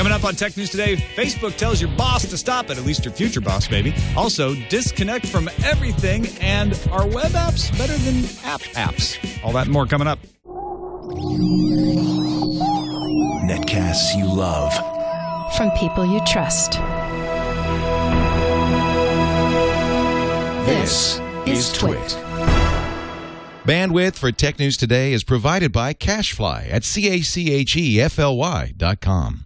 Coming up on Tech News Today, Facebook tells your boss to stop it, at least your future boss, maybe. Also, disconnect from everything, and are web apps better than apps? All that and more coming up. Netcasts you love. From people you trust. This is TWiT. Bandwidth for Tech News Today is provided by Cachefly at CACHEFLY.com.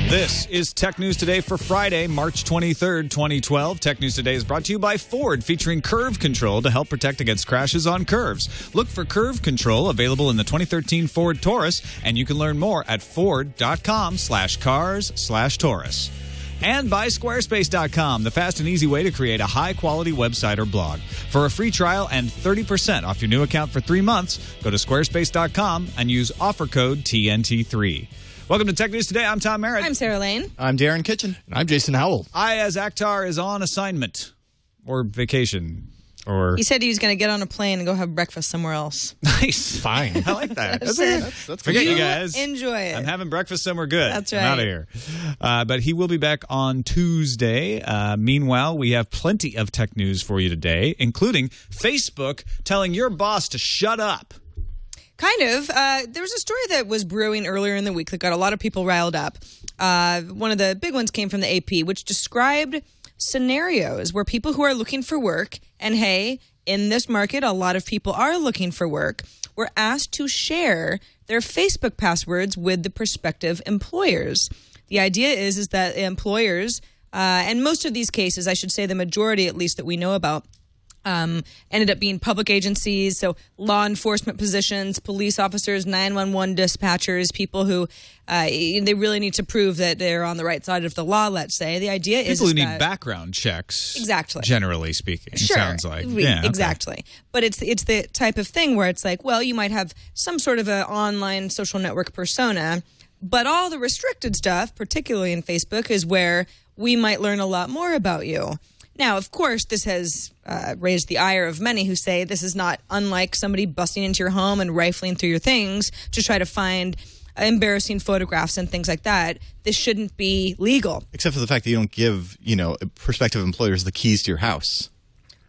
This is Tech News Today for Friday, March 23rd, 2012. Tech News Today is brought to you by Ford, featuring Curve Control to help protect against crashes on curves. Look for Curve Control available in the 2013 Ford Taurus, and you can learn more at ford.com/cars/Taurus. And by Squarespace.com, the fast and easy way to create a high-quality website or blog. For a free trial and 30% off your new account for 3 months, go to Squarespace.com and use offer code TNT3. Welcome to Tech News Today. I'm Tom Merritt. I'm Sarah Lane. I'm Darren Kitchen. And I'm Jason Howell. I, as Akhtar, is on assignment or vacation. Or He said he was going to get on a plane and go have breakfast somewhere else. Nice. Fine. I like that. That's Forget you you guys. Enjoy it. I'm having breakfast somewhere good. That's right. I'm out of here. But he will be back on Tuesday. Meanwhile, we have plenty of tech news for you today, including Facebook telling your boss to shut up. Kind of. There was a story that was brewing earlier in the week that got a lot of people riled up. One of the big ones came from the AP, which described scenarios where people who are looking for work, and hey, in this market, a lot of people are looking for work, were asked to share their Facebook passwords with the prospective employers. The idea is that employers, and most of these cases, I should say the majority at least that we know about, ended up being public agencies, so law enforcement positions, police officers, 911 dispatchers, people who they really need to prove that they're on the right side of the law, let's say. The idea is people who need that, background checks, exactly, generally speaking, sure, sounds like. Exactly. Okay. But it's the type of thing where it's like, well, you might have some sort of an online social network persona, but all the restricted stuff, particularly in Facebook, is where we might learn a lot more about you. Now, of course, this has raised the ire of many who say this is not unlike somebody busting into your home and rifling through your things to try to find embarrassing photographs and things like that. This shouldn't be legal. Except for the fact that you don't give, prospective employers the keys to your house.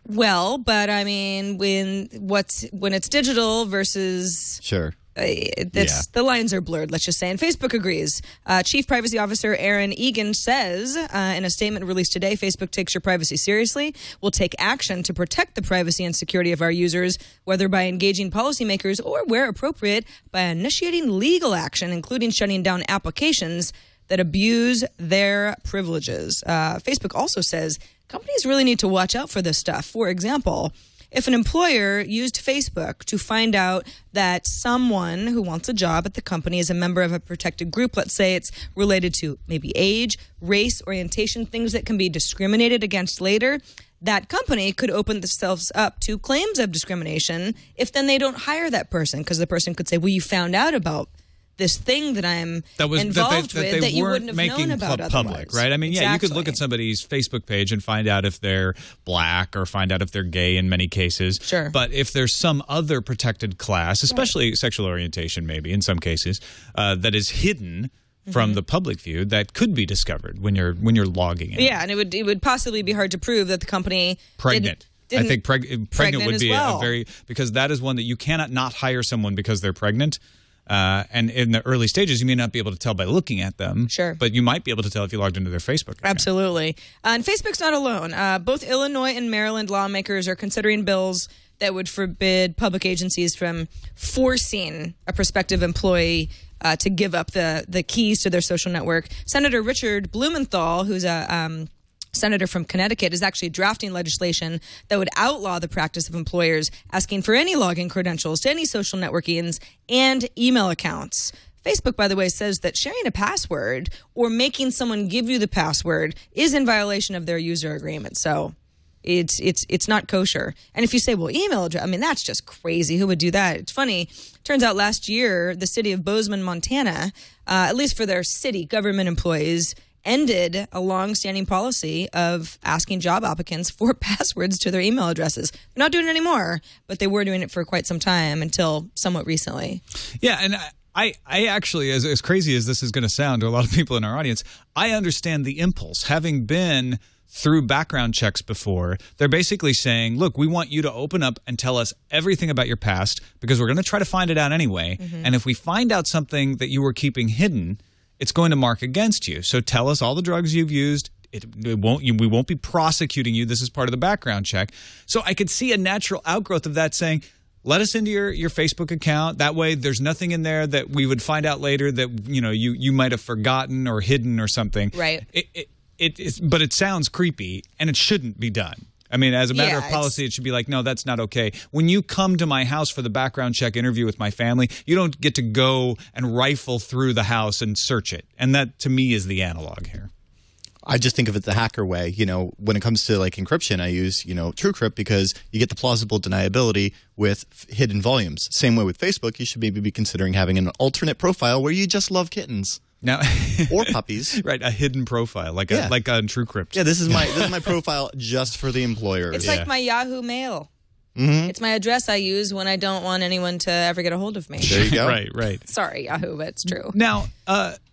Well, but I mean, when it's digital versus... Sure. The lines are blurred, let's just say. And Facebook agrees. Chief Privacy Officer Aaron Egan says in a statement released today, Facebook takes your privacy seriously. We'll take action to protect the privacy and security of our users, whether by engaging policymakers or, where appropriate, by initiating legal action, including shutting down applications that abuse their privileges. Facebook also says companies really need to watch out for this stuff. For example, if an employer used Facebook to find out that someone who wants a job at the company is a member of a protected group, let's say it's related to maybe age, race, orientation, things that can be discriminated against later, that company could open themselves up to claims of discrimination if then they don't hire that person, because the person could say, well, you found out about this thing that I'm involved with that you wouldn't have known about public, otherwise. right? I mean, yeah, exactly. You could look at somebody's Facebook page and find out if they're black or find out if they're gay in many cases. Sure. But if there's some other protected class, especially sexual orientation maybe in some cases, that is hidden from the public view, that could be discovered when you're logging in. Yeah, and it would possibly be hard to prove that the company pregnant. I think pregnant would be well. a very, because that is one that you cannot not hire someone because they're pregnant. And in the early stages, you may not be able to tell by looking at them. Sure. But you might be able to tell if you logged into their Facebook account. Absolutely. And Facebook's not alone. Both Illinois and Maryland lawmakers are considering bills that would forbid public agencies from forcing a prospective employee to give up the keys to their social network. Senator Richard Blumenthal, who's a senator from Connecticut, is actually drafting legislation that would outlaw the practice of employers asking for any login credentials to any social networkings and email accounts. Facebook, by the way, says that sharing a password or making someone give you the password is in violation of their user agreement. So it's not kosher. And if you say, well, email address, I mean, that's just crazy. Who would do that? It's funny. Turns out last year, the city of Bozeman, Montana, at least for their city government employees, ended a long-standing policy of asking job applicants for passwords to their email addresses. They're not doing it anymore, but they were doing it for quite some time until somewhat recently. Yeah, and I actually, as crazy as this is going to sound to a lot of people in our audience, I understand the impulse. Having been through background checks before, they're basically saying, look, we want you to open up and tell us everything about your past because we're going to try to find it out anyway. And if we find out something that you were keeping hidden, it's going to mark against you. So tell us all the drugs you've used. We won't be prosecuting you. This is part of the background check. So I could see a natural outgrowth of that saying, let us into your Facebook account. That way there's nothing in there that we would find out later that you might have forgotten or hidden or something. Right. But it sounds creepy, and it shouldn't be done. I mean, as a matter of policy, it should be like, no, that's not okay. When you come to my house for the background check interview with my family, you don't get to go and rifle through the house and search it. And that, to me, is the analog here. I just think of it the hacker way. When it comes to like encryption, I use, TrueCrypt because you get the plausible deniability with hidden volumes. Same way with Facebook, you should maybe be considering having an alternate profile where you just love kittens. Now, or puppies. Right, a hidden profile, like on TrueCrypt. Yeah, this is my profile just for the employer. It's like my Yahoo Mail. It's my address I use when I don't want anyone to ever get a hold of me. There you go. Right. Sorry, Yahoo, but it's true. Now,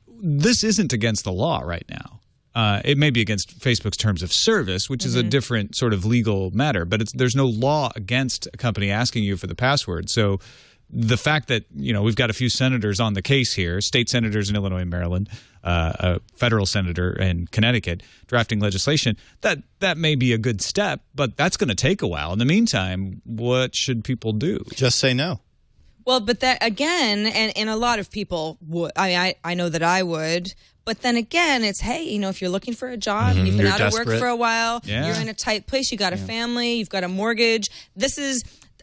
this isn't against the law right now. It may be against Facebook's terms of service, which is a different sort of legal matter, but there's no law against a company asking you for the password. So the fact that, we've got a few senators on the case here, state senators in Illinois and Maryland, a federal senator in Connecticut drafting legislation, that may be a good step, but that's going to take a while. In the meantime, what should people do? Just say no. Well, but that again, and a lot of people would. I know that I would. But then again, it's, hey, if you're looking for a job, you've been out of work for a while, you're in a tight place, you got a family, you've got a mortgage.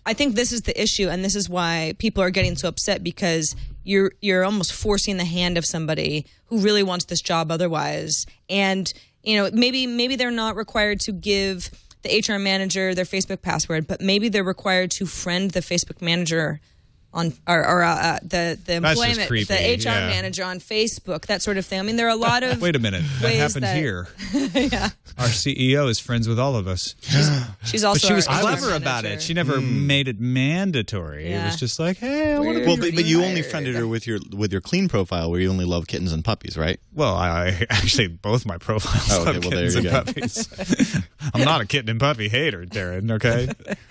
I think this is the issue, and this is why people are getting so upset, because you're almost forcing the hand of somebody who really wants this job otherwise. And maybe they're not required to give the HR manager their Facebook password, but maybe they're required to friend the Facebook manager on the employment, the HR manager on Facebook, that sort of thing. I mean, there are a lot of wait a minute, that happened here. Yeah, our CEO is friends with all of us. She's also. But she was our clever about it. She never made it mandatory. Yeah. It was just like, hey, I want to. Well, but you only friended her with your clean profile, where you only love kittens and puppies, right? Well, I actually both my profiles love kittens and puppies. I'm not a kitten and puppy hater, Darren. Okay.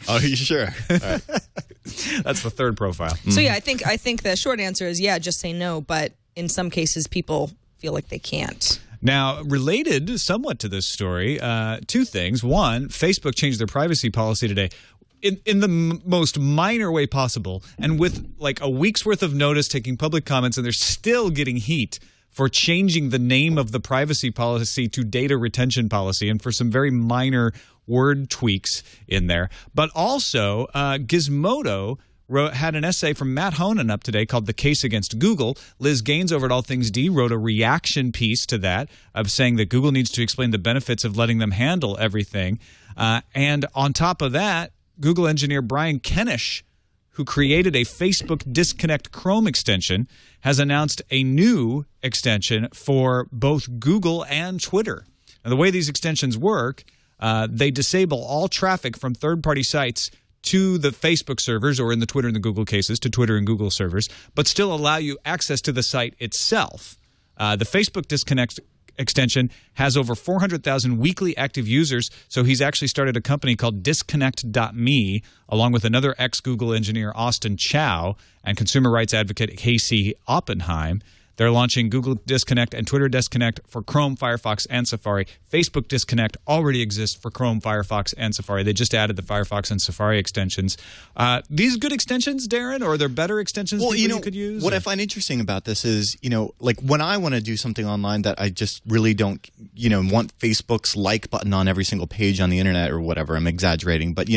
Are you sure? All right. That's the third profile. So yeah, I think the short answer is just say no. But in some cases, people feel like they can't. Now, related somewhat to this story, two things. One, Facebook changed their privacy policy today in the most minor way possible, and with like a week's worth of notice, taking public comments, and they're still getting heat for changing the name of the privacy policy to data retention policy, and for some very minor word tweaks in there. But also, Gizmodo had an essay from Matt Honan up today called The Case Against Google. Liz Gaines over at All Things D wrote a reaction piece to that of saying that Google needs to explain the benefits of letting them handle everything. And on top of that, Google engineer Brian Kenish, who created a Facebook Disconnect Chrome extension, has announced a new extension for both Google and Twitter. Now, the way these extensions work, they disable all traffic from third-party sites to the Facebook servers, or in the Twitter and the Google cases, to Twitter and Google servers, but still allow you access to the site itself. The Facebook Disconnect extension has over 400,000 weekly active users, so he's actually started a company called Disconnect.me, along with another ex-Google engineer, Austin Chow, and consumer rights advocate Casey Oppenheim. They're launching Google Disconnect and Twitter Disconnect for Chrome, Firefox, and Safari. Facebook Disconnect already exists for Chrome, Firefox, and Safari. They just added the Firefox and Safari extensions. These good extensions, Darren, or are there better extensions you could use? What I find interesting about this is, like when I want to do something online that I just really don't, want Facebook's like button on every single page on the internet or whatever. I'm exaggerating. But,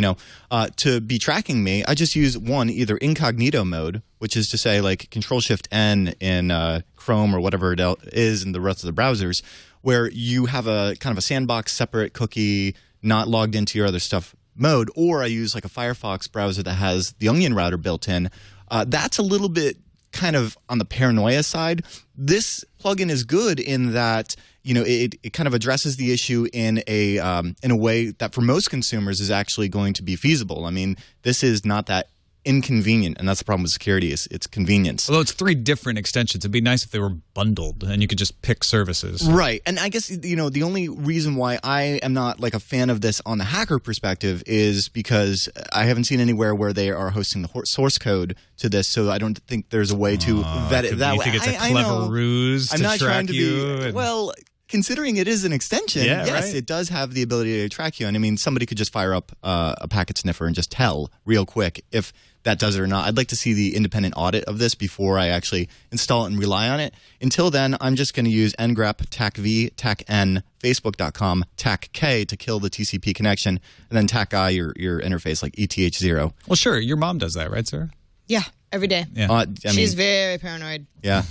to be tracking me, I just use either incognito mode, which is to say like Control-Shift-N in Chrome or whatever it is in the rest of the browsers, where you have a kind of a sandbox, separate cookie, not logged into your other stuff mode. Or I use like a Firefox browser that has the Onion router built in. That's a little bit kind of on the paranoia side. This plugin is good in that it kind of addresses the issue in a way that for most consumers is actually going to be feasible. I mean, this is not that inconvenient, and that's the problem with security is it's convenience. Although it's 3 different extensions, it'd be nice if they were bundled and you could just pick services. Right. And I guess, the only reason why I am not like a fan of this on the hacker perspective is because I haven't seen anywhere where they are hosting the source code to this, so I don't think there's a way to vet it that way. You think it's a clever ruse to track you? Well, considering it is an extension, yes, right. It does have the ability to track you. And I mean, somebody could just fire up a packet sniffer and just tell real quick if that does it or not. I'd like to see the independent audit of this before I actually install it and rely on it. Until then, I'm just going to use ngrep, tac-v, tac-n, facebook.com, tac-k to kill the TCP connection, and then tac-i, your interface, like ETH0. Well, sure. Your mom does that, right, Sarah? Yeah, every day. Yeah. She's very paranoid. Yeah.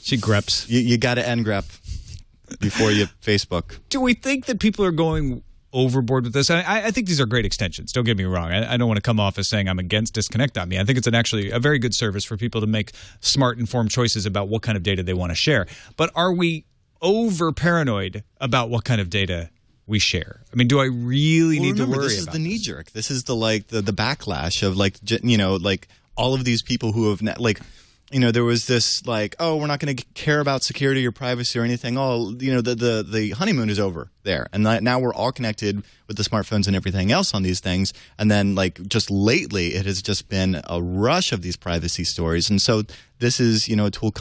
She greps. You got to ngrep before you Facebook. Do we think that people are going overboard with this? I think these are great extensions. Don't get me wrong. I don't want to come off as saying I'm against Disconnect.me. I think it's actually a very good service for people to make smart, informed choices about what kind of data they want to share. But are we over paranoid about what kind of data we share? I mean, do I really need to worry about this? Is the knee jerk. This is the backlash of like all of these people who have there was this like, oh, we're not going to care about security or privacy or anything. Oh, the honeymoon is over there. And now we're all connected with the smartphones and everything else on these things. And then just lately, it has just been a rush of these privacy stories. And so this is, a tool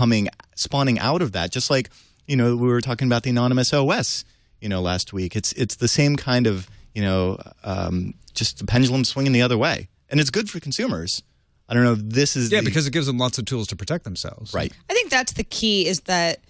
spawning out of that. Just like, we were talking about the anonymous OS, last week. It's the same kind of, just the pendulum swinging the other way. And it's good for consumers. I don't know if this is because it gives them lots of tools to protect themselves. Right. I think that's the key, is that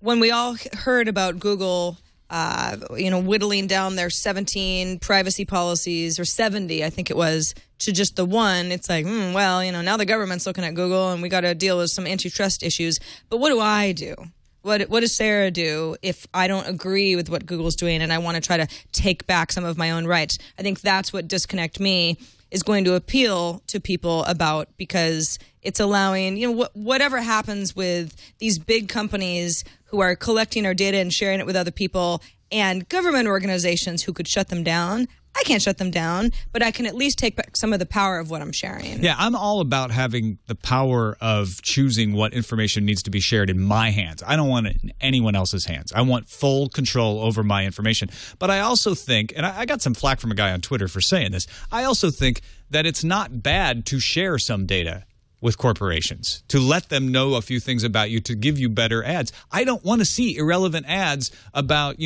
when we all heard about Google, whittling down their 17 privacy policies, or 70, I think it was, to just the one, it's like, now the government's looking at Google and we got to deal with some antitrust issues. But what do I do? What does Sarah do if I don't agree with what Google's doing and I want to try to take back some of my own rights? I think that's what Disconnect Me is going to appeal to people about, because it's allowing, whatever happens with these big companies who are collecting our data and sharing it with other people, and government organizations who could shut them down. I can't shut them down, but I can at least take back some of the power of what I'm sharing. Yeah, I'm all about having the power of choosing what information needs to be shared in my hands. I don't want it in anyone else's hands. I want full control over my information. But I also think, and I got some flack from a guy on Twitter for saying this, I also think that it's not bad to share some data with corporations, to let them know a few things about you, to give you better ads. I don't want to see irrelevant ads about,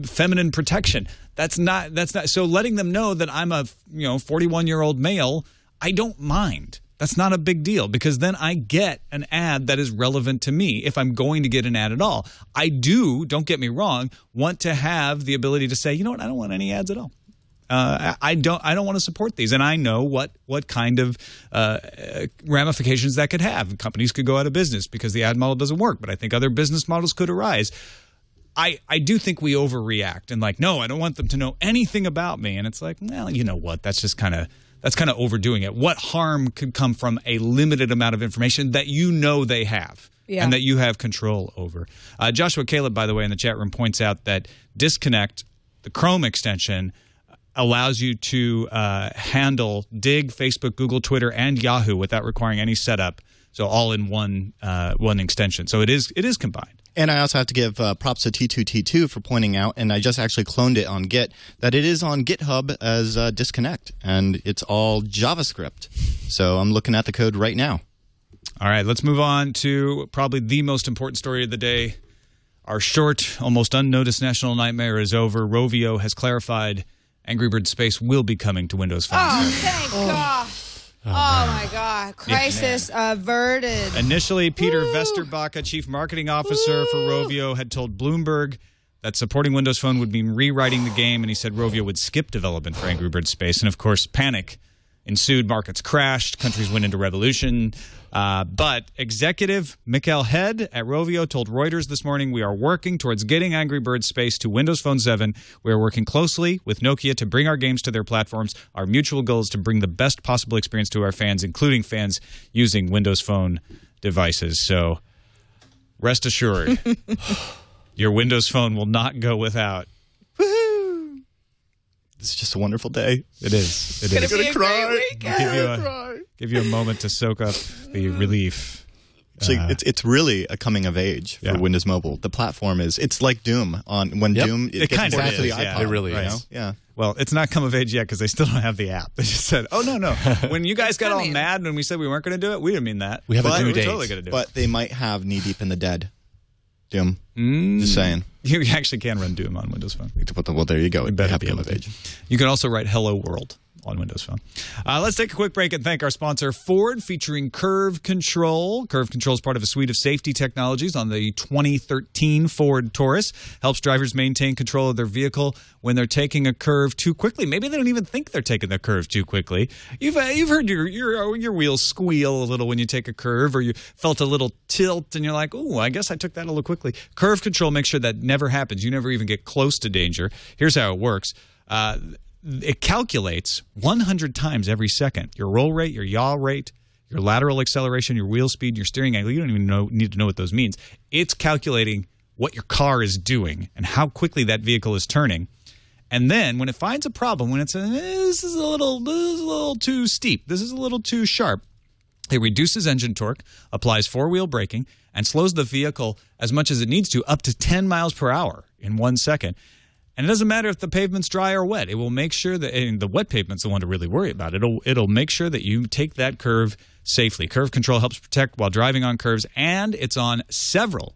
feminine protection. That's not so letting them know that I'm a 41-year-old male, I don't mind. That's not a big deal, because then I get an ad that is relevant to me if I'm going to get an ad at all. I don't get me wrong, want to have the ability to say, I don't want any ads at all. I don't want to support these, and I know what kind of ramifications that could have. Companies could go out of business because the ad model doesn't work, but I think other business models could arise. I do think we overreact and no, I don't want them to know anything about me, and it's like, well, you know what? That's kind of overdoing it. What harm could come from a limited amount of information that they have? Yeah. And that you have control over. Joshua Caleb, by the way, in the chat room points out that Disconnect, the Chrome extension, allows you to handle Dig, Facebook, Google, Twitter, and Yahoo without requiring any setup. So all in one extension. So it is combined. And I also have to give props to T2T2 for pointing out, and I just actually cloned it on Git, that it is on GitHub as Disconnect, and it's all JavaScript. So I'm looking at the code right now. All right, let's move on to probably the most important story of the day. Our short, almost unnoticed national nightmare is over. Rovio has clarified Angry Birds Space will be coming to Windows Phone. Oh, thank God. Oh, my God. Crisis averted. Initially, Peter Vesterbacka, Chief Marketing Officer for Rovio, had told Bloomberg that supporting Windows Phone would mean rewriting the game, and he said Rovio would skip development for Angry Birds Space. And, of course, panic ensued. Markets crashed. Countries went into revolution. But executive Mikkel Head at Rovio told Reuters this morning, we are working towards getting Angry Birds Space to Windows Phone 7. We are working closely with Nokia to bring our games to their platforms. Our mutual goal is to bring the best possible experience to our fans, including fans using Windows Phone devices. So rest assured, Your Windows Phone will not go without. Woohoo! This is just a wonderful day. It is. It It's is. gonna be a great weekend. Give you a moment to soak up the relief. It's really a coming of age for Windows Mobile. The platform it's like Doom Doom It kind of ported to the is, iPod. yeah. It really you is. know? Yeah. Well, it's not come of age yet because they still don't have the app. They just said, "Oh no." When you guys got all mad when we said we weren't going to do it, we didn't mean that. We have a due We're date. totally going to do it. But they might have Knee Deep in the Dead. Doom. Just saying. You actually can run Doom on Windows Phone. Well, there you go. You It better have be come able of to. age. You can also write Hello World on Windows Phone. Let's take a quick break and thank our sponsor, Ford, featuring Curve Control. Curve Control is part of a suite of safety technologies on the 2013 Ford Taurus. Helps drivers maintain control of their vehicle when they're taking a curve too quickly. Maybe they don't even think they're taking the curve too quickly. You've heard your wheels squeal a little when you take a curve, or you felt a little tilt and you're like, "Ooh, I guess I took that a little quickly." Curve Control makes sure that never happens. You never even get close to danger. Here's how it works. It calculates 100 times every second your roll rate, your yaw rate, your lateral acceleration, your wheel speed, your steering angle. You don't even need to know what those means. It's calculating what your car is doing and how quickly that vehicle is turning. And then when it finds a problem, when it says, this is a little too steep, this is a little too sharp, it reduces engine torque, applies four-wheel braking, and slows the vehicle as much as it needs to, up to 10 miles per hour in 1 second. And it doesn't matter if the pavement's dry or wet. It will make sure that, and the wet pavement's the one to really worry about. It'll make sure that you take that curve safely. Curve Control helps protect while driving on curves, and it's on several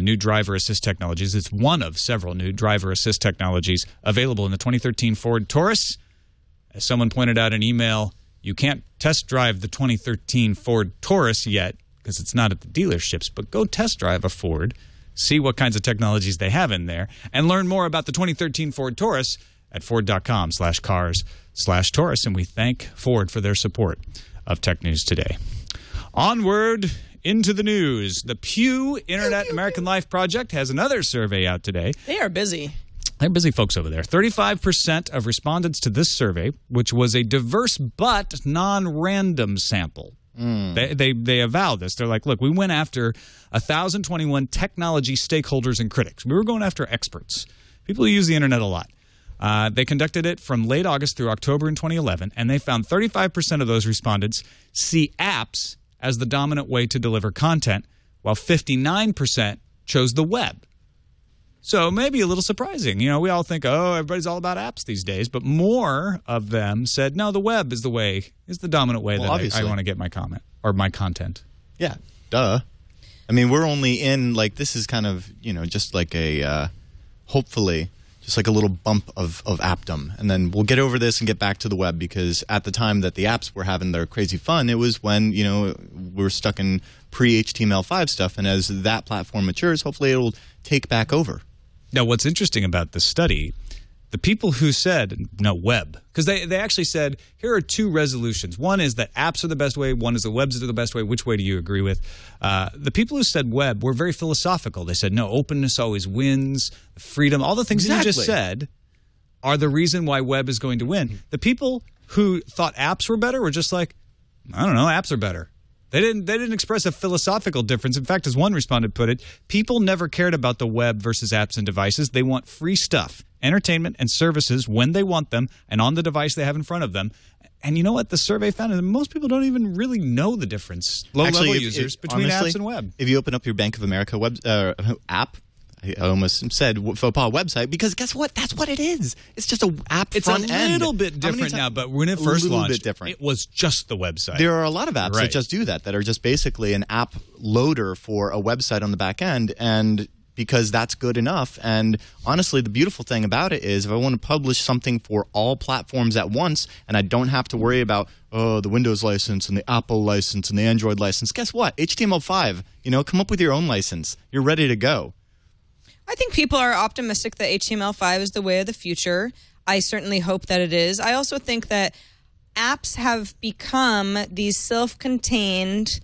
new driver assist technologies. It's one of several new driver assist technologies available in the 2013 Ford Taurus. As someone pointed out in email, you can't test drive the 2013 Ford Taurus yet because it's not at the dealerships, but go test drive a Ford. See what kinds of technologies they have in there, and learn more about the 2013 Ford Taurus at ford.com/cars/Taurus. And we thank Ford for their support of Tech News Today. Onward into the news. The Pew Internet American Life Project has another survey out today. They are busy. They're busy folks over there. 35% of respondents to this survey, which was a diverse but non-random sample. They avow this. They're like, look, we went after 1,021 technology stakeholders and critics. We were going after experts, people who use the internet a lot. They conducted it from late August through October in 2011, and they found 35% of those respondents see apps as the dominant way to deliver content, while 59% chose the web. So maybe a little surprising. You know, we all think, oh, everybody's all about apps these days, but more of them said, no, the web is the dominant way that I want to get my comment or my content. Yeah, duh. I mean, we're only in, like, this is kind of, just like a, hopefully, just like a little bump of appdom. And then we'll get over this and get back to the web, because at the time that the apps were having their crazy fun, it was when, we're stuck in pre-HTML5 stuff. And as that platform matures, hopefully it'll take back over. Now, what's interesting about this study, the people who said, no, web, because they actually said, here are two resolutions. One is that apps are the best way. One is the webs are the best way. Which way do you agree with? The people who said web were very philosophical. They said, no, openness always wins, freedom, all the things that you just said are the reason why web is going to win. The people who thought apps were better were just like, I don't know, apps are better. They didn't express a philosophical difference. In fact, as one respondent put it, people never cared about the web versus apps and devices. They want free stuff, entertainment and services when they want them and on the device they have in front of them. And you know what the survey found? That most people don't even really know the difference, low-level users, between honestly, apps and web. If you open up your Bank of America web app, I almost said faux pas website, because guess what? That's what it is. It's just an app front end. It's a little bit different now, but when it first launched, different. It was just the website. There are a lot of apps Right. that just do that are just basically an app loader for a website on the back end, and because that's good enough. And honestly, the beautiful thing about it is if I want to publish something for all platforms at once and I don't have to worry about, the Windows license and the Apple license and the Android license, guess what? HTML5, come up with your own license. You're ready to go. I think people are optimistic that HTML5 is the way of the future. I certainly hope that it is. I also think that apps have become these self-contained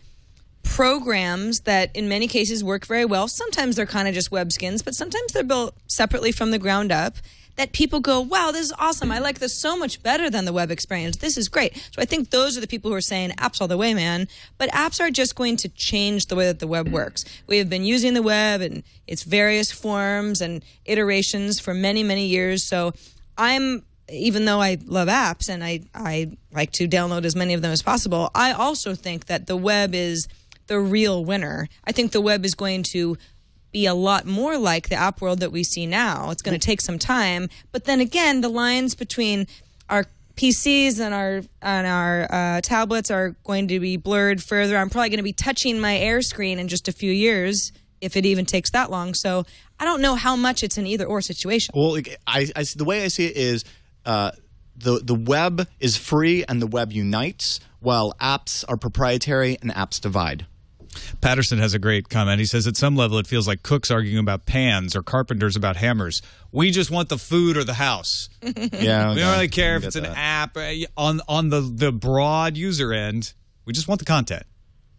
programs that in many cases work very well. Sometimes they're kind of just web skins, but sometimes they're built separately from the ground up that people go, wow, this is awesome. I like this so much better than the web experience. This is great. So I think those are the people who are saying apps all the way, man. But apps are just going to change the way that the web works. We have been using the web in its various forms and iterations for many, many years. So even though I love apps and I like to download as many of them as possible, I also think that the web is the real winner. I think the web is going to be a lot more like the app world that we see now. It's going to take some time, but then again, the lines between our PCs and our tablets are going to be blurred further. I'm probably going to be touching my Air screen in just a few years, if it even takes that long. So I don't know how much it's an either-or situation. Well, the way I see it is the web is free and the web unites, while apps are proprietary and apps divide. Patterson has a great comment. He says, at some level, it feels like cooks arguing about pans or carpenters about hammers. We just want the food or the house. Yeah, we don't really care if it's an app. On the broad user end, we just want the content.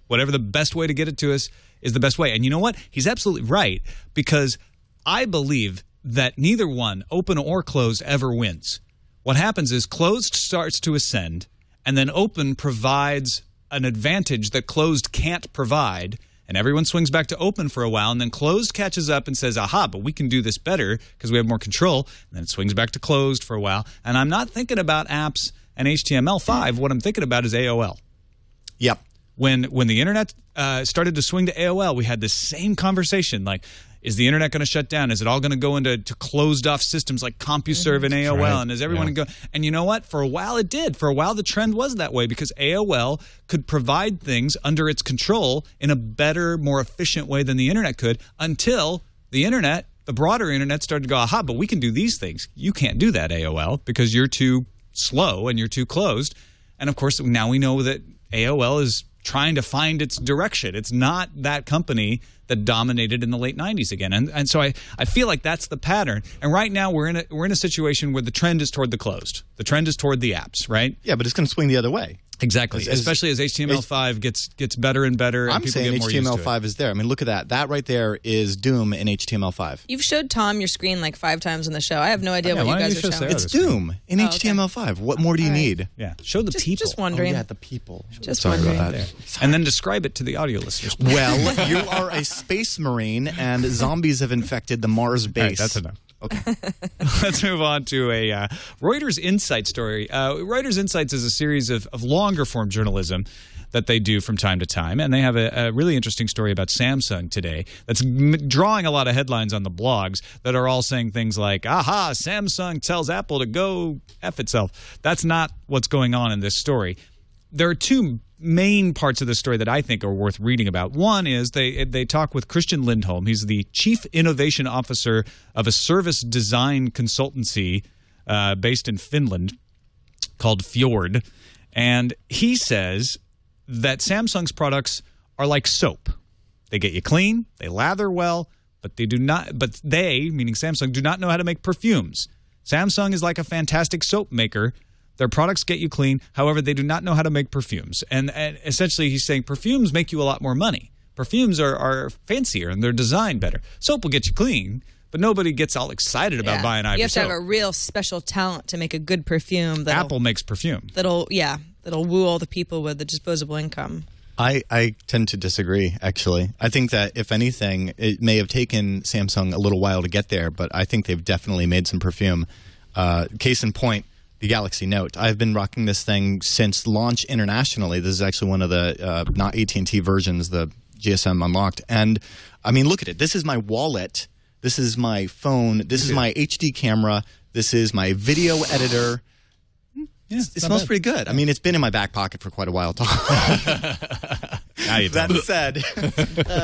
Whatever the best way to get it to us is the best way. And you know what? He's absolutely right, because I believe that neither one, open or closed, ever wins. What happens is closed starts to ascend, and then open provides an advantage that closed can't provide, and everyone swings back to open for a while, and then closed catches up and says, aha, but we can do this better because we have more control, and then it swings back to closed for a while. And I'm not thinking about apps and HTML5. What I'm thinking about is AOL. Yep. When the internet started to swing to AOL, we had this same conversation, like, is the internet going to shut down? Is it all going to go into closed-off systems like CompuServe and AOL? Right. And is everyone going to go? And you know what? For a while it did. For a while the trend was that way, because AOL could provide things under its control in a better, more efficient way than the internet could, until the internet, the broader internet, started to go, aha, but we can do these things. You can't do that, AOL, because you're too slow and you're too closed. And, of course, now we know that AOL is trying to find its direction. It's not that company that dominated in the late 90s again. And so I feel like that's the pattern. And right now we're in a situation where the trend is toward the closed. The trend is toward the apps, right? Yeah, but it's going to swing the other way. Exactly, especially as HTML5 gets better and better. And I'm saying HTML5 is there. I mean, look at that. That right there is Doom in HTML5. You've showed Tom your screen like 5 times in the show. I have no idea what you guys are showing. It's Doom in HTML5. What more do you need? Yeah, show the people. Just wondering. Oh, yeah, the people. Just Sorry wondering. about that. And then describe it to the audio listeners. Well, you are a space marine, and zombies have infected the Mars base. All right, that's enough. Okay. Let's move on to a Reuters Insight story. Reuters Insights is a series of longer-form journalism that they do from time to time, and they have a really interesting story about Samsung today that's drawing a lot of headlines on the blogs that are all saying things like, aha, Samsung tells Apple to go F itself. That's not what's going on in this story. There are two main parts of the story that I think are worth reading about. One is they talk with Christian Lindholm. He's the Chief Innovation Officer of a service design consultancy based in Finland called Fjord. And he says that Samsung's products are like soap. They get you clean, they lather well, but they, meaning Samsung, do not know how to make perfumes. Samsung is like a fantastic soap maker. Their products get you clean. However, they do not know how to make perfumes. And essentially, he's saying perfumes make you a lot more money. Perfumes are fancier and they're designed better. Soap will get you clean, but nobody gets all excited about buying Ivy soap. You have to have a real special talent to make a good perfume. Apple makes perfume. That'll woo all the people with the disposable income. I tend to disagree, actually. I think that, if anything, it may have taken Samsung a little while to get there, but I think they've definitely made some perfume. Case in point, the Galaxy Note. I've been rocking this thing since launch internationally. This is actually one of the not AT&T versions, the GSM Unlocked. And, I mean, look at it. This is my wallet. This is my phone. This is my HD camera. This is my video editor. Yeah, it smells pretty good. I mean, it's been in my back pocket for quite a while. That said,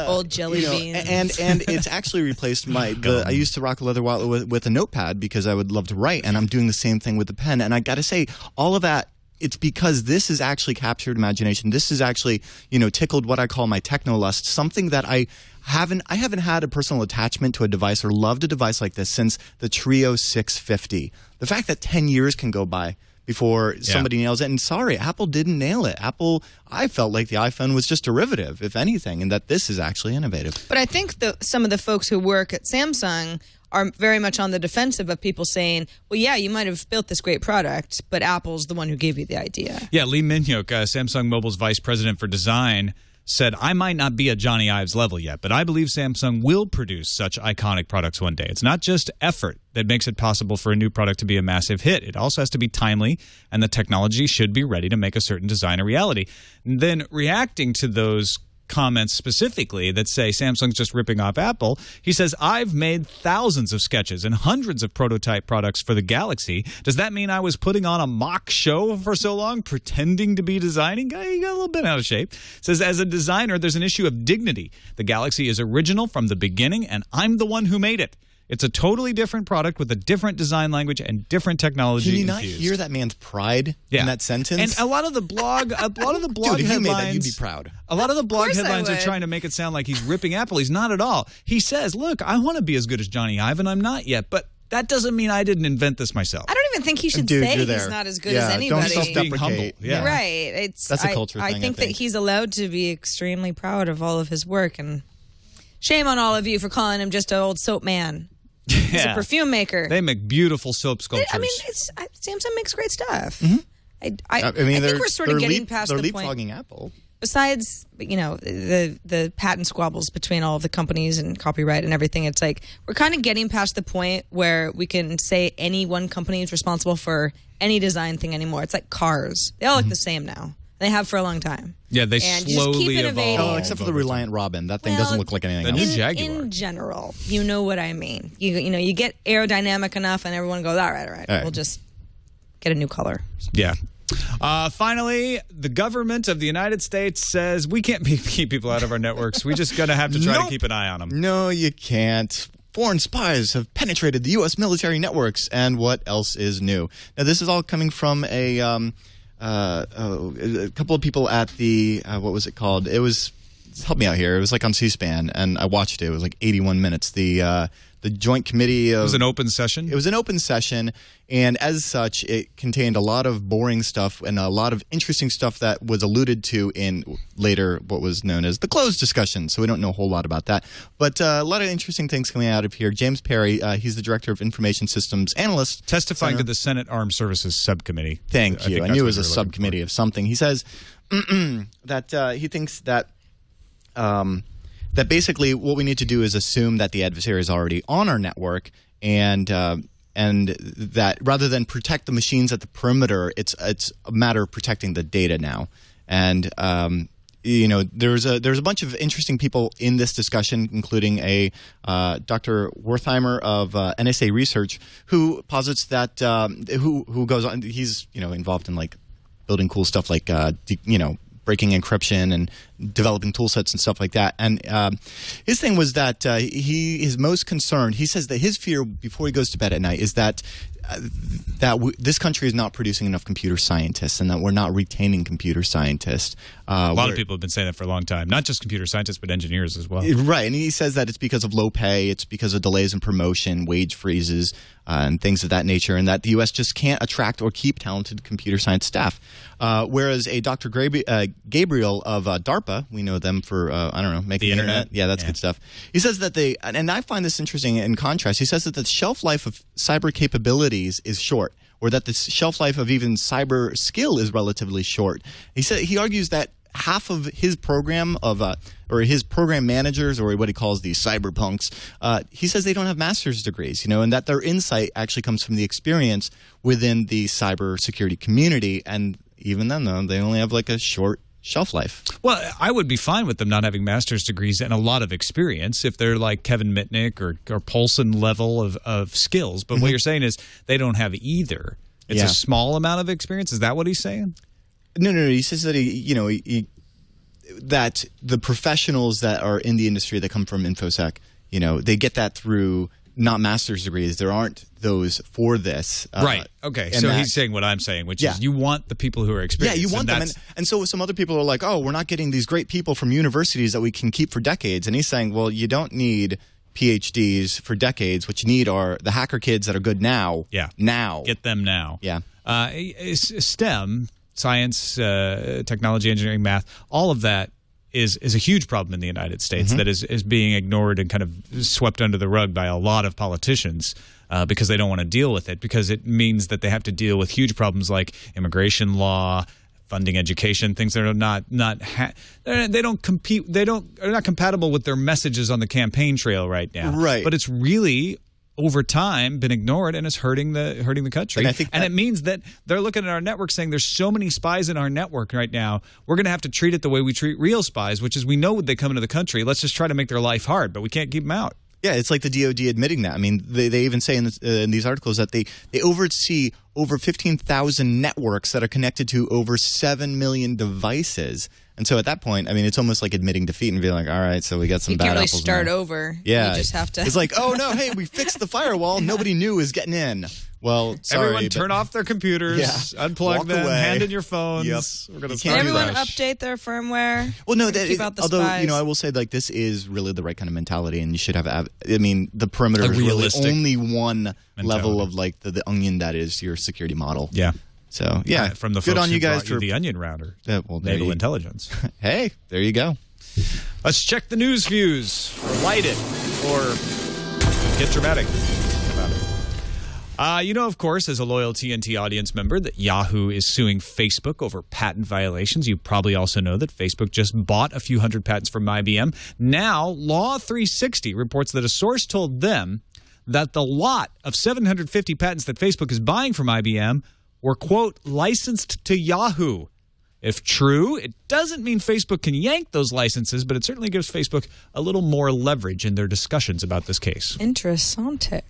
old jelly beans, and it's actually replaced I used to rock a leather wallet with a notepad because I would love to write, and I'm doing the same thing with the pen. And I got to say, all of that, it's because this has actually captured imagination. This has actually, tickled what I call my techno lust. Something that I haven't had a personal attachment to a device or loved a device like this since the Trio 650. The fact that 10 years can go by before somebody nails it. And sorry, Apple didn't nail it. I felt like the iPhone was just derivative, if anything, and that this is actually innovative. But I think some of the folks who work at Samsung are very much on the defensive of people saying, well, yeah, you might have built this great product, but Apple's the one who gave you the idea. Yeah, Lee Minhyuk, Samsung Mobile's vice president for design, said, I might not be at Johnny Ives level yet, but I believe Samsung will produce such iconic products one day. It's not just effort that makes it possible for a new product to be a massive hit. It also has to be timely, and the technology should be ready to make a certain design a reality. And then reacting to those comments specifically that say Samsung's just ripping off Apple, he says, I've made thousands of sketches and hundreds of prototype products for the Galaxy. Does that mean I was putting on a mock show for so long, pretending to be designing? He got a little bit out of shape. Says, as a designer, there's an issue of dignity. The Galaxy is original from the beginning, and I'm the one who made it. It's a totally different product with a different design language and different technology. Can you not hear that man's pride in that sentence? And a lot of the blog, Dude, if you made that, you'd be proud. A lot of the blog headlines are trying to make it sound like he's ripping Apple. He's not at all. He says, "Look, I want to be as good as Johnny Ive, and I'm not yet, but." That doesn't mean I didn't invent this myself. I don't even think he should say he's not as good as anybody. Don't self-deprecate. Yeah. Right. That's a culture thing, I think that he's allowed to be extremely proud of all of his work, and shame on all of you for calling him just an old soap man. He's a perfume maker. They make beautiful soap sculptures. I mean, Samsung makes great stuff. Mm-hmm. I think we're sort of getting past the point. They're leapfrogging Apple. Besides, the patent squabbles between all of the companies and copyright and everything, it's like we're kind of getting past the point where we can say any one company is responsible for any design thing anymore. It's like cars. They all look the same now. They have for a long time. Yeah, they slowly evolve. Oh, except for the Reliant Robin. That thing doesn't look like anything else. The new Jaguar. In general, you know what I mean. You get aerodynamic enough and everyone goes, all right. We'll just get a new color. Yeah. Finally, the government of the United States says we can't keep people out of our networks. We just going to have to try to keep an eye on them. No, you can't. Foreign spies have penetrated the U.S. military networks, and what else is new? Now, this is all coming from a couple of people at the what was it called? It was, help me out here. It was like on C-SPAN, and I watched it. It was like 81 minutes. The Joint Committee of... It was an open session? It was an open session, and as such, it contained a lot of boring stuff and a lot of interesting stuff that was alluded to in later what was known as the closed discussion, so we don't know a whole lot about that. But a lot of interesting things coming out of here. James Perry, he's the Director of Information Systems Analyst. Testifying to the Senate Armed Services Subcommittee. Thank you. I knew it was a subcommittee of something. He says that he thinks that... that basically what we need to do is assume that the adversary is already on our network, and that rather than protect the machines at the perimeter, it's a matter of protecting the data now. And there's a bunch of interesting people in this discussion, including a Dr. Wertheimer of NSA Research, who posits that who goes on. He's involved in like building cool stuff like breaking encryption and developing tool sets and stuff like that. And his thing was that he is most concerned. He says that his fear before he goes to bed at night is that this country is not producing enough computer scientists and that we're not retaining computer scientists. A lot of people have been saying that for a long time. Not just computer scientists, but engineers as well. Right. And he says that it's because of low pay, it's because of delays in promotion, wage freezes, and things of that nature, and that the U.S. just can't attract or keep talented computer science staff. Whereas a Dr. Gabriel of DARPA, we know them for, making the internet. Yeah, that's good stuff. He says that and I find this interesting in contrast, he says that the shelf life of cyber capabilities is short, or that the shelf life of even cyber skill is relatively short. He argues that half of his program or his program managers, or what he calls the cyberpunks, he says they don't have master's degrees, and that their insight actually comes from the experience within the cybersecurity community. And even then, though, they only have like a short shelf life. Well, I would be fine with them not having master's degrees and a lot of experience if they're like Kevin Mitnick or Paulson level of skills. But what you're saying is they don't have either. It's a small amount of experience. Is that what he's saying? No. He says that that the professionals that are in the industry that come from InfoSec, they get that through not master's degrees. There aren't those for this. Right. Okay. So he's saying what I'm saying, which is you want the people who are experienced. Yeah, you want them. And so some other people are like, oh, we're not getting these great people from universities that we can keep for decades. And he's saying, well, you don't need PhDs for decades. What you need are the hacker kids that are good now. Yeah. Now. Get them now. Yeah. STEM, science, technology, engineering, math, all of that is a huge problem in the United States that is being ignored and kind of swept under the rug by a lot of politicians because they don't want to deal with it, because it means that they have to deal with huge problems like immigration law, funding education, things that are they don't compete, are not compatible with their messages on the campaign trail right now. Right. But it's really over time been ignored, and it's hurting the country. And it means that they're looking at our network saying there's so many spies in our network right now, we're going to have to treat it the way we treat real spies, which is we know when they come into the country, let's just try to make their life hard, but we can't keep them out. Yeah, it's like the DOD admitting that. I mean, they even say in these articles that they oversee over 15,000 networks that are connected to over 7 million devices. And so at that point, I mean, it's almost like admitting defeat and being like, all right, so we got some bad apples. You can't really start over. Yeah. You just have to. It's like, oh, no, hey, we fixed the firewall. Nobody new is getting in. Well, sorry. Everyone turn off their computers, unplug them, hand in your phones. Yep. We're gonna Can everyone update their firmware? Well, no, keep out the although, spies. I will say, like, this is really the right kind of mentality, and you should have I mean, the perimeter is really only one level of, like, the onion that is your security model. Yeah. So, yeah. From the good folks on you who guys brought you the onion router. Naval intelligence. Hey, there you go. Let's check the news views, or light it, or get dramatic about it. Of course, as a loyal TNT audience member, that Yahoo is suing Facebook over patent violations. You probably also know that Facebook just bought a few hundred patents from IBM. Now, Law 360 reports that a source told them that the lot of 750 patents that Facebook is buying from IBM were, quote, licensed to Yahoo. If true, it doesn't mean Facebook can yank those licenses, but it certainly gives Facebook a little more leverage in their discussions about this case. Interessante.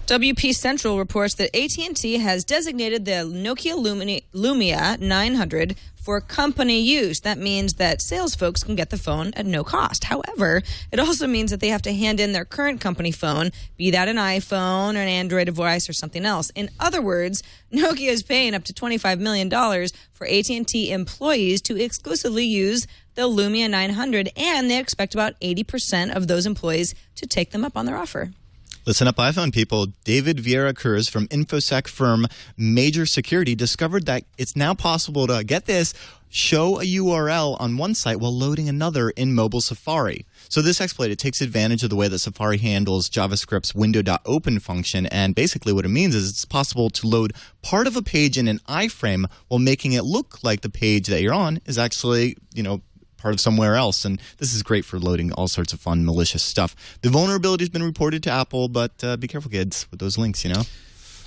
WP Central reports that AT&T has designated the Nokia Lumia 900 for company use. That means that sales folks can get the phone at no cost. However, it also means that they have to hand in their current company phone, be that an iPhone or an Android device or something else. In other words, Nokia is paying up to $25 million for AT&T employees to exclusively use the Lumia 900, and they expect about 80% of those employees to take them up on their offer. Listen up, iPhone people. David Vieira Cruz from InfoSec firm Major Security discovered that it's now possible to, get this, show a URL on one site while loading another in mobile Safari. So this exploit, it takes advantage of the way that Safari handles JavaScript's window.open function, and basically what it means is it's possible to load part of a page in an iframe while making it look like the page that you're on is actually, part of somewhere else. And this is great for loading all sorts of fun, malicious stuff. The vulnerability has been reported to Apple, but be careful, kids, with those links,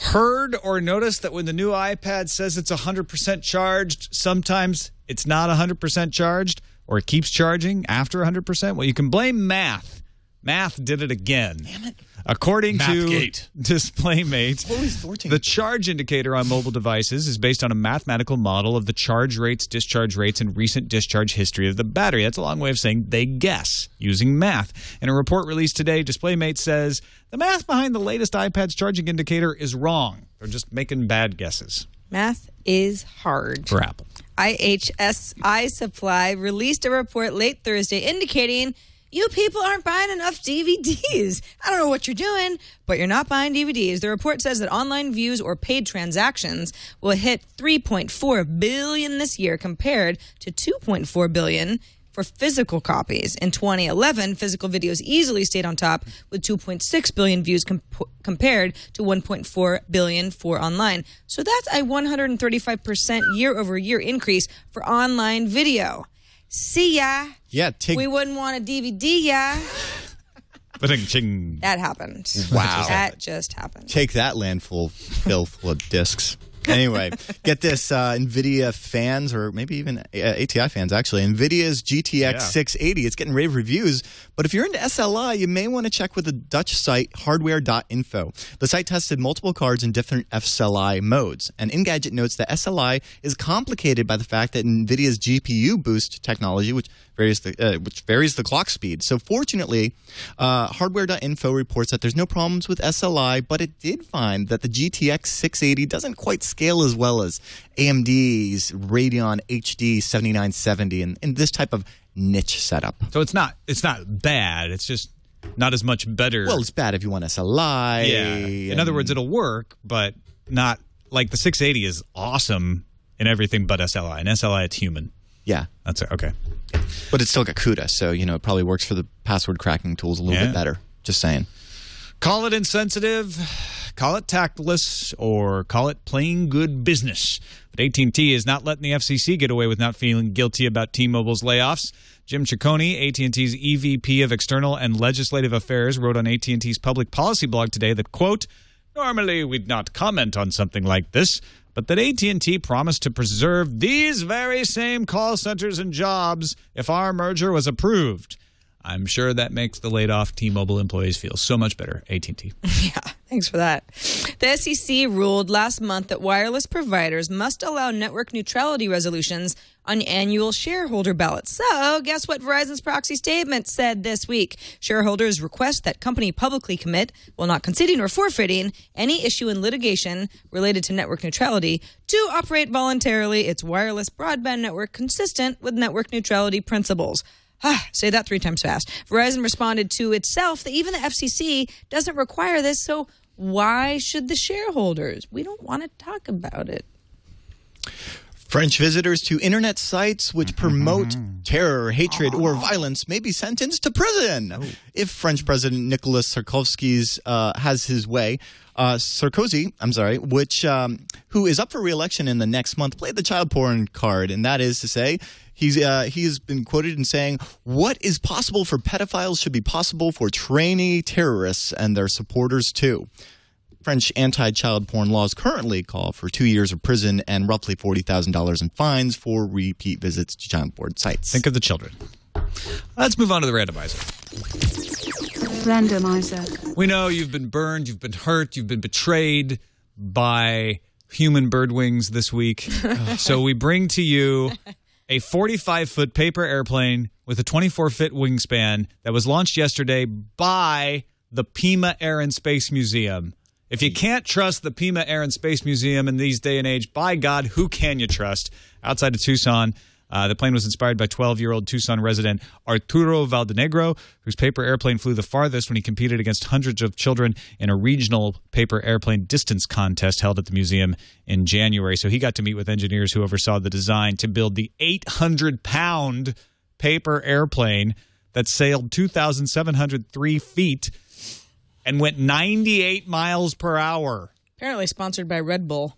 Heard or noticed that when the new iPad says it's 100% charged, sometimes it's not 100% charged, or it keeps charging after 100%? Well, you can blame math. Math did it again. Damn it. According to Mathgate. DisplayMate, the charge indicator on mobile devices is based on a mathematical model of the charge rates, discharge rates, and recent discharge history of the battery. That's a long way of saying they guess using math. In a report released today, DisplayMate says the math behind the latest iPad's charging indicator is wrong. They're just making bad guesses. Math is hard. For Apple. IHS iSupply released a report late Thursday indicating you people aren't buying enough DVDs. I don't know what you're doing, but you're not buying DVDs. The report says that online views or paid transactions will hit 3.4 billion this year compared to 2.4 billion for physical copies. In 2011, physical videos easily stayed on top with 2.6 billion views compared to 1.4 billion for online. So that's a 135% year-over-year increase for online video. See ya. Yeah, we wouldn't want a DVD, yeah. Ba-ding-ching. That happened. Wow. That just happened. Take that, landful full of discs. Anyway, get this, NVIDIA fans, or maybe even ATI fans, actually. NVIDIA's GTX 680, it's getting rave reviews. But if you're into SLI, you may want to check with the Dutch site hardware.info. The site tested multiple cards in different SLI modes. And Engadget notes that SLI is complicated by the fact that NVIDIA's GPU boost technology, which varies the clock speed. So fortunately, hardware.info reports that there's no problems with SLI, but it did find that the GTX 680 doesn't quite scale as well as AMD's Radeon HD 7970 and this type of niche setup. So it's not bad. It's just not as much better. Well, it's bad if you want SLI. Yeah. In other words, it'll work, but not like the 680 is awesome in everything but SLI. And SLI, it's human. Yeah. That's it. Okay. But it's still got CUDA, so, it probably works for the password cracking tools a little bit better. Just saying. Call it insensitive, call it tactless, or call it plain good business. But AT&T is not letting the FCC get away with not feeling guilty about T-Mobile's layoffs. Jim Ciccone, AT&T's EVP of External and Legislative Affairs, wrote on AT&T's public policy blog today that, quote, normally we'd not comment on something like this, but that AT&T promised to preserve these very same call centers and jobs if our merger was approved. I'm sure that makes the laid-off T-Mobile employees feel so much better. AT&T. Yeah, thanks for that. The SEC ruled last month that wireless providers must allow network neutrality resolutions on annual shareholder ballots. So, guess what Verizon's proxy statement said this week? Shareholders request that company publicly commit, while not conceding or forfeiting, any issue in litigation related to network neutrality to operate voluntarily its wireless broadband network consistent with network neutrality principles. Say that 3 times fast. Verizon responded to itself that even the FCC doesn't require this, so why should the shareholders? We don't want to talk about it. French visitors to internet sites which promote terror, hatred, or violence may be sentenced to prison. If French President Nicolas Sarkozy has his way, who is up for re-election in the next month, played the child porn card, and that is to say, he has been quoted in saying, "What is possible for pedophiles should be possible for trainee terrorists and their supporters too." French anti-child porn laws currently call for 2 years of prison and roughly $40,000 in fines for repeat visits to child porn sites. Think of the children. Let's move on to the randomizer. Randomizer. We know you've been burned, you've been hurt, you've been betrayed by human bird wings this week. So we bring to you a 45-foot paper airplane with a 24-foot wingspan that was launched yesterday by the Pima Air and Space Museum. If you can't trust the Pima Air and Space Museum in these day and age, by God, who can you trust? Outside of Tucson, the plane was inspired by 12-year-old Tucson resident Arturo Valdenegro, whose paper airplane flew the farthest when he competed against hundreds of children in a regional paper airplane distance contest held at the museum in January. So he got to meet with engineers who oversaw the design to build the 800-pound paper airplane that sailed 2,703 feet and went 98 miles per hour. Apparently sponsored by Red Bull.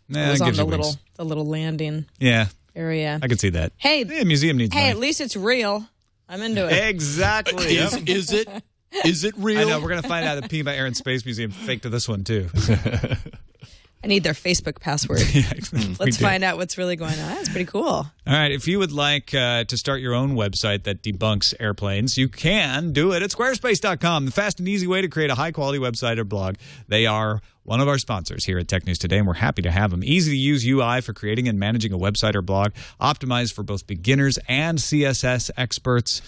Nah, it was on the little landing area. I could see that. Hey, the museum needs money. At least it's real. I'm into it. Exactly. Is it real? I know. We're going to find out the Pima Air and Space Museum faked this one, too. I need their Facebook password. Let's find out what's really going on. That's pretty cool. All right. If you would like to start your own website that debunks airplanes, you can do it at squarespace.com, the fast and easy way to create a high-quality website or blog. They are one of our sponsors here at Tech News Today, and we're happy to have them. Easy-to-use UI for creating and managing a website or blog, optimized for both beginners and CSS experts.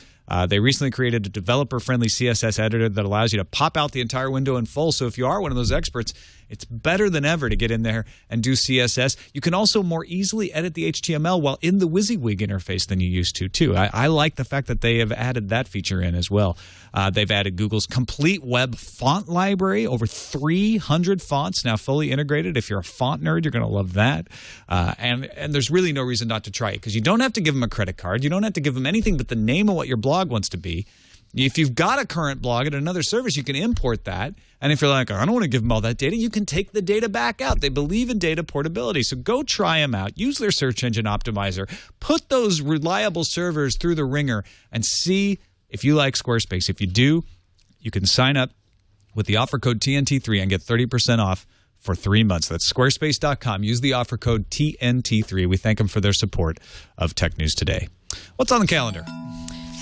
They recently created a developer-friendly CSS editor that allows you to pop out the entire window in full. So if you are one of those experts, it's better than ever to get in there and do CSS. You can also more easily edit the HTML while in the WYSIWYG interface than you used to, too. I like the fact that they have added that feature in as well. They've added Google's complete web font library, over 300 fonts now fully integrated. If you're a font nerd, you're going to love that. And there's really no reason not to try it because you don't have to give them a credit card. You don't have to give them anything but the name of what your blog wants to be. If you've got a current blog at another service, you can import that. And if you're like, I don't want to give them all that data, you can take the data back out. They believe in data portability. So go try them out. Use their search engine optimizer. Put those reliable servers through the ringer and see if you like Squarespace. If you do, you can sign up with the offer code TNT3 and get 30% off for 3 months. That's squarespace.com. Use the offer code TNT3. We thank them for their support of Tech News Today. What's on the calendar?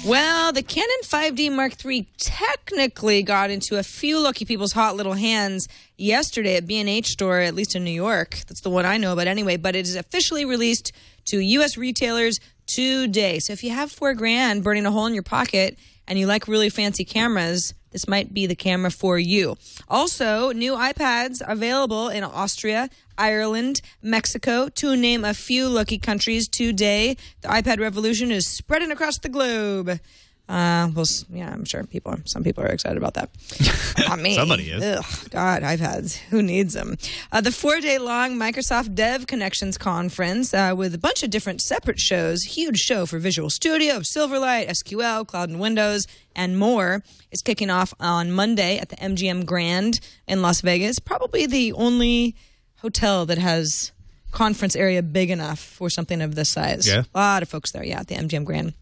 Well, the Canon 5D Mark III technically got into a few lucky people's hot little hands yesterday at B&H store, at least in New York. That's the one I know about anyway, but it is officially released to U.S. retailers today. So if you have $4,000 burning a hole in your pocket and you like really fancy cameras, this might be the camera for you. Also, new iPads available in Austria, Ireland, Mexico, to name a few lucky countries today. The iPad revolution is spreading across the globe. I'm sure some people are excited about that. Not me. Somebody is. Ugh, God, who needs them? The 4-day-long Microsoft Dev Connections Conference with a bunch of different separate shows, huge show for Visual Studio, Silverlight, SQL, Cloud and Windows, and more, is kicking off on Monday at the MGM Grand in Las Vegas. Probably the only hotel that has conference area big enough for something of this size. Yeah. A lot of folks there, at the MGM Grand.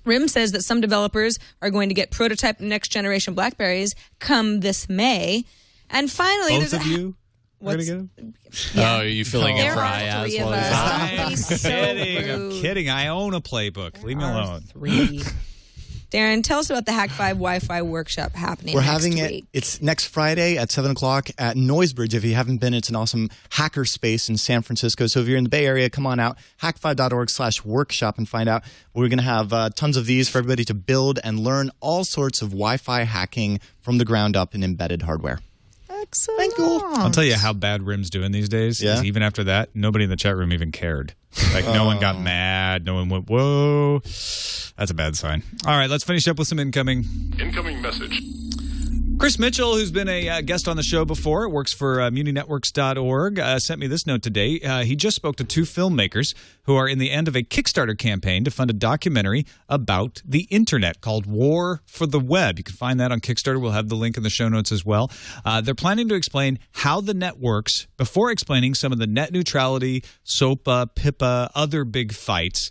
RIM says that some developers are going to get prototype next-generation BlackBerries come this May. And finally... Both of you are going to get them? Yeah. Oh, are you filling in for IAS? I'm kidding. I own a playbook. Leave me alone. 3. Darren, tell us about the Hack 5 Wi-Fi workshop happening We're next having week. It's next Friday at 7 o'clock at Noisebridge. If you haven't been, it's an awesome hacker space in San Francisco. So if you're in the Bay Area, come on out, hack5.org/workshop and find out. We're going to have tons of these for everybody to build and learn all sorts of Wi-Fi hacking from the ground up in embedded hardware. Excellent. Thank you. I'll tell you how bad RIM's doing these days. Yeah? Is even after that, nobody in the chat room even cared. Like, no one got mad. No one went, whoa. That's a bad sign. All right, let's finish up with some incoming message. Chris Mitchell, who's been a guest on the show before, works for muninetworks.org, sent me this note today. He just spoke to 2 filmmakers who are in the end of a Kickstarter campaign to fund a documentary about the internet called War for the Web. You can find that on Kickstarter. We'll have the link in the show notes as well. They're planning to explain how the net works before explaining some of the net neutrality, SOPA, PIPA, other big fights.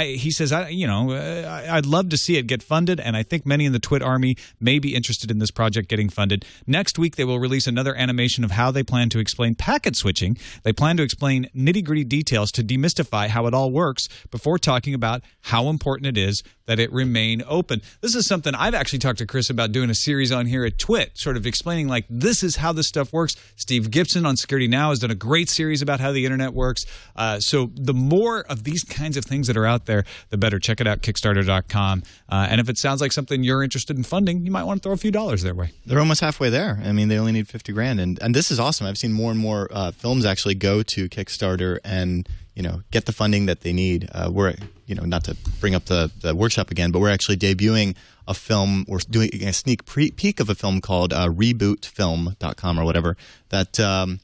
He says, I'd love to see it get funded, and I think many in the TWiT army may be interested in this project getting funded. Next week, they will release another animation of how they plan to explain packet switching. They plan to explain nitty-gritty details to demystify how it all works before talking about how important it is that it remain open. This is something I've actually talked to Chris about doing a series on here at TWiT, sort of explaining, like, this is how this stuff works. Steve Gibson on Security Now has done a great series about how the internet works. So the more of these kinds of things that are out there, the better. Check it out, Kickstarter.com. And if it sounds like something you're interested in funding, you might want to throw a few dollars their way. They're almost halfway there. I mean, they only need $50,000, and this is awesome. I've seen more and more films actually go to Kickstarter and get the funding that they need. We're not to bring up the workshop again, but we're actually debuting a film. We're doing a sneak peek of a film called rebootfilm.com or whatever. That's a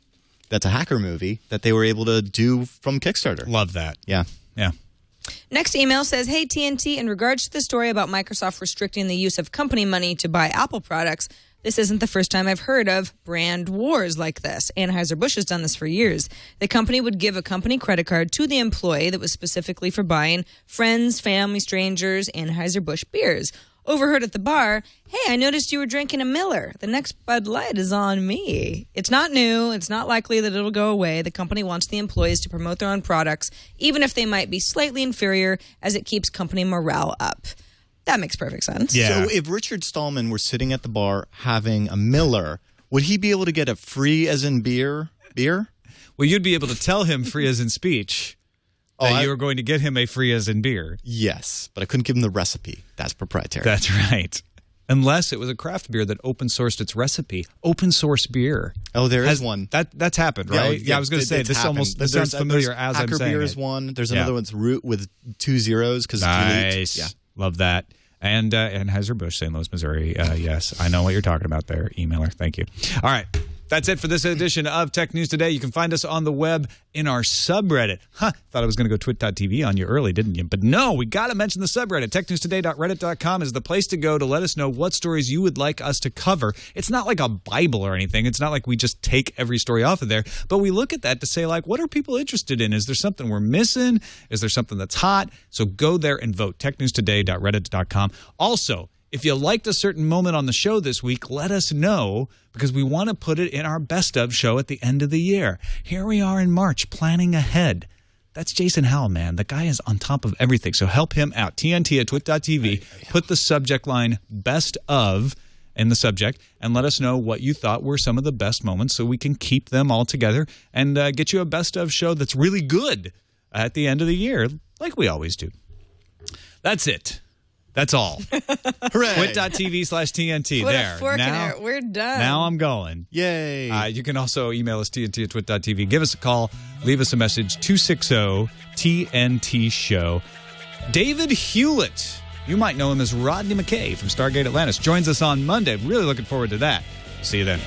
hacker movie that they were able to do from Kickstarter. Love that. Yeah. Yeah. Next email says, hey, TNT, in regards to the story about Microsoft restricting the use of company money to buy Apple products, this isn't the first time I've heard of brand wars like this. Anheuser-Busch has done this for years. The company would give a company credit card to the employee that was specifically for buying friends, family, strangers, Anheuser-Busch beers. Overheard at the bar, hey, I noticed you were drinking a Miller. The next Bud Light is on me. It's not new. It's not likely that it'll go away. The company wants the employees to promote their own products, even if they might be slightly inferior, as it keeps company morale up. That makes perfect sense. Yeah. So if Richard Stallman were sitting at the bar having a Miller, would he be able to get a free as in beer? Well, you'd be able to tell him free as in speech that you were going to get him a free as in beer. Yes, but I couldn't give him the recipe. That's proprietary. That's right. Unless it was a craft beer that open sourced its recipe. Open source beer. Oh, there is one. That's happened, right? Yeah, I was going to say, this sounds familiar as I'm saying Hacker beer it. is one. There's another one that's root with 2 zeros because nice. it's elite. Yeah. Love that. And Anheuser-Busch, St. Louis, Missouri. Yes, I know what you're talking about there, emailer. Thank you. All right. That's it for this edition of Tech News Today. You can find us on the web in our subreddit. Thought I was going to go twit.tv on you early, didn't you? But no, we got to mention the subreddit. TechNewsToday.reddit.com is the place to go to let us know what stories you would like us to cover. It's not like a Bible or anything. It's not like we just take every story off of there. But we look at that to say, like, what are people interested in? Is there something we're missing? Is there something that's hot? So go there and vote. TechNewsToday.reddit.com. Also, if you liked a certain moment on the show this week, let us know, because we want to put it in our best of show at the end of the year. Here we are in March, planning ahead. That's Jason Howell, man. The guy is on top of everything, so help him out. TNT at twit.tv. Put the subject line best of in the subject and let us know what you thought were some of the best moments so we can keep them all together and get you a best of show that's really good at the end of the year, like we always do. That's it. That's all. Hooray. Twit.tv/TNT. Put there. a fork now, in it. We're done. Now I'm going. Yay. You can also email us, TNT at twit.tv. Give us a call. Leave us a message, 260-TNT-SHOW. David Hewlett You might know him as Rodney McKay from Stargate Atlantis. Joins us on Monday. Really looking forward to that. See you then.